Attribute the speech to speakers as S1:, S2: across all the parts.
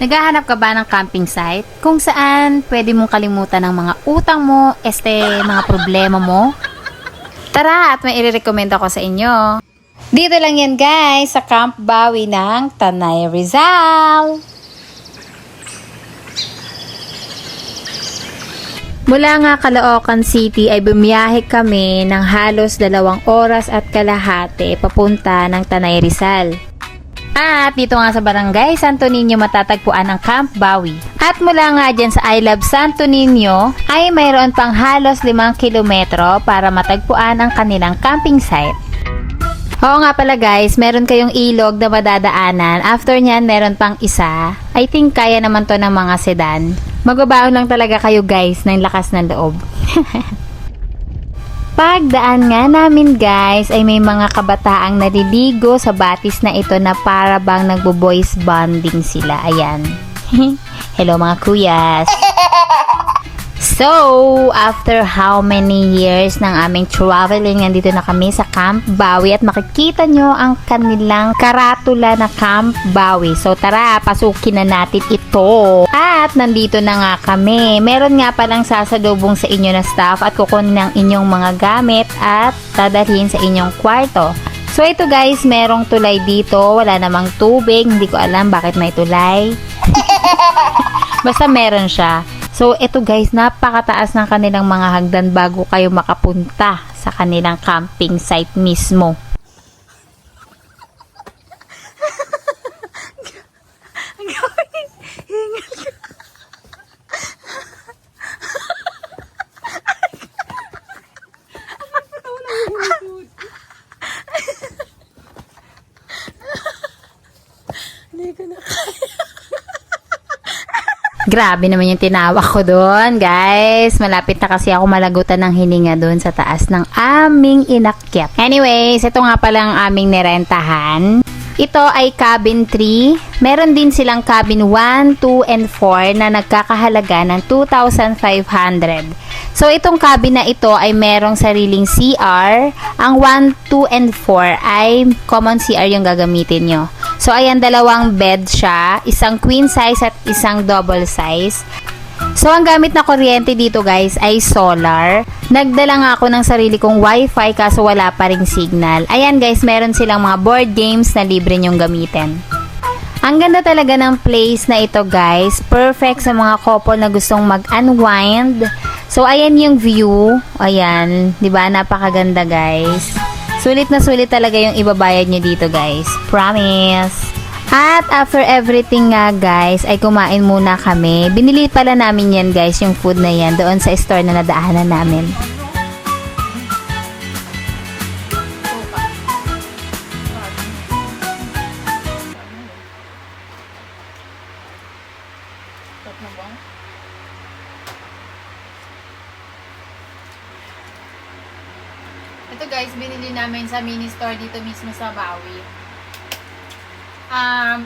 S1: Naghahanap ka ba ng camping site kung saan pwede mong kalimutan ng mga utang mo, mga problema mo? Tara at may irerekomenda ko sa inyo. Dito lang yan guys sa Camp Bawi ng Tanay Rizal. Mula nga Caloocan City ay bumiyahe kami ng halos 2 oras at kalahati papunta ng Tanay Rizal. At dito nga sa Barangay Santo Niño matatagpuan ang Camp Bawi. At mula nga dyan sa I Love Santo Niño ay mayroon pang halos 5 kilometro para matagpuan ang kanilang camping site. Oo nga pala guys, meron kayong ilog na madadaanan. After nyan, meron pang isa. I think kaya naman to ng mga sedan. Magbabaon lang talaga kayo guys ng lakas ng loob. Pagdaan nga namin guys ay may mga kabataang naliligo sa batis na ito na para bang nagbo-boys bonding sila. Ayan. Hello mga kuyas. So, after how many years ng aming traveling, nandito na kami sa Camp Bawi at makikita nyo ang kanilang karatula na Camp Bawi. So, tara, pasukin na natin ito. At nandito na nga kami. Meron nga palang sasalubong sa inyo na staff at kukunin ang inyong mga gamit at dadalhin sa inyong kwarto. So, ito guys, merong tulay dito. Wala namang tubig. Hindi ko alam bakit may tulay. Basta meron siya. So, ito guys, napakataas ng kanilang mga hagdan bago kayo makapunta sa kanilang camping site mismo. Hindi ko na kaya. Grabe naman yung tinawak ko doon, guys. Malapit na kasi ako malagutan ng hininga doon sa taas ng aming inakyat. Anyways, ito nga palang aming nirentahan. Ito ay cabin 3. Meron din silang cabin 1, 2, and 4 na nagkakahalaga ng 2,500. So, itong cabin na ito ay merong sariling CR. Ang 1, 2, and 4 ay common CR yung gagamitin nyo. So, ayan, 2 bed siya. Isang queen size at isang double size. So, ang gamit na kuryente dito guys ay solar. Nagdala nga ako ng sarili kong wifi kaso wala pa ring signal. Ayan guys, meron silang mga board games na libre nyong gamitin. Ang ganda talaga ng place na ito guys. Perfect sa mga couple na gustong mag-unwind. So, ayan yung view. Ayan, diba? Napakaganda guys. Sulit na sulit talaga yung ibabayad nyo dito guys. Promise! At after everything nga guys, ay kumain muna kami. Binili pala namin yan guys, yung food na yan, doon sa store na nadaanan namin. Ito guys, binili namin sa mini store dito mismo sa Bawi.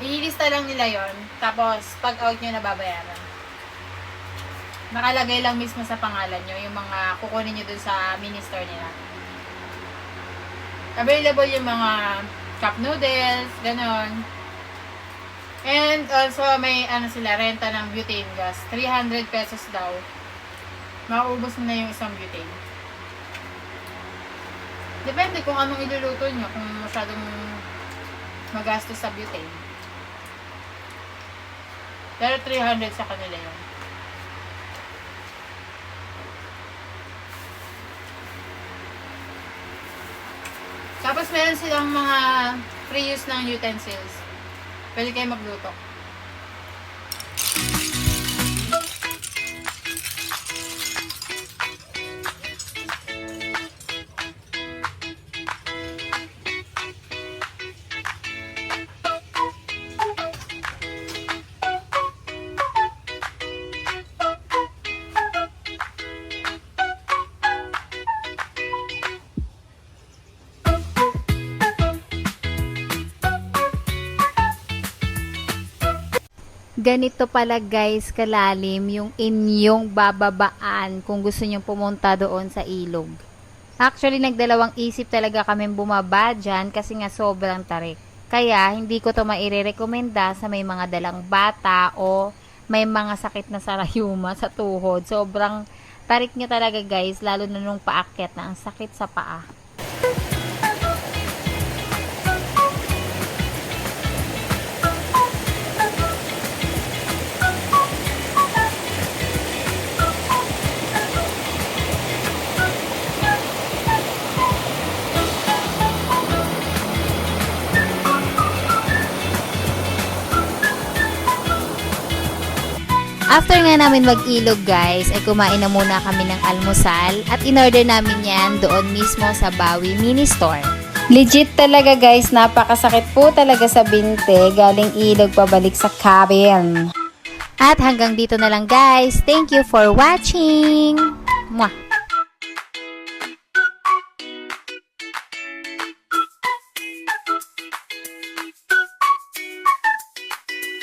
S1: Ililista lang nila yon, tapos pag out nyo nababayaran. Nakalagay lang mismo sa pangalan nyo yung mga kukunin nyo dun sa mini store nila. Available yung mga cup noodles, ganon. And also may sila, renta ng butane gas. 300 pesos daw. Mauubos na yung isang butane. Depende kung anong iluluto nyo, kung masyadong magastos sa butane. Pero 300 sa kanila yun. Tapos meron silang mga free use ng utensils. Pwede kayo magluto. Ganito pala guys kalalim yung inyong bababaan kung gusto nyong pumunta doon sa ilog. Actually nagdalawang isip talaga kami bumaba dyan kasi nga sobrang tarik. Kaya, hindi ko to mairerekomenda sa may mga dalang bata o may mga sakit na sarayuma sa tuhod. Sobrang tarik niya talaga guys, lalo na nung paakyat na ang sakit sa paa. After nga namin mag-ilog guys, ay kumain na muna kami ng almusal at in-order namin yan doon mismo sa Bawi Mini Store. Legit talaga guys, napakasakit po talaga sa binte, galing ilog pabalik sa cabin. At hanggang dito na lang guys, thank you for watching! Mwah!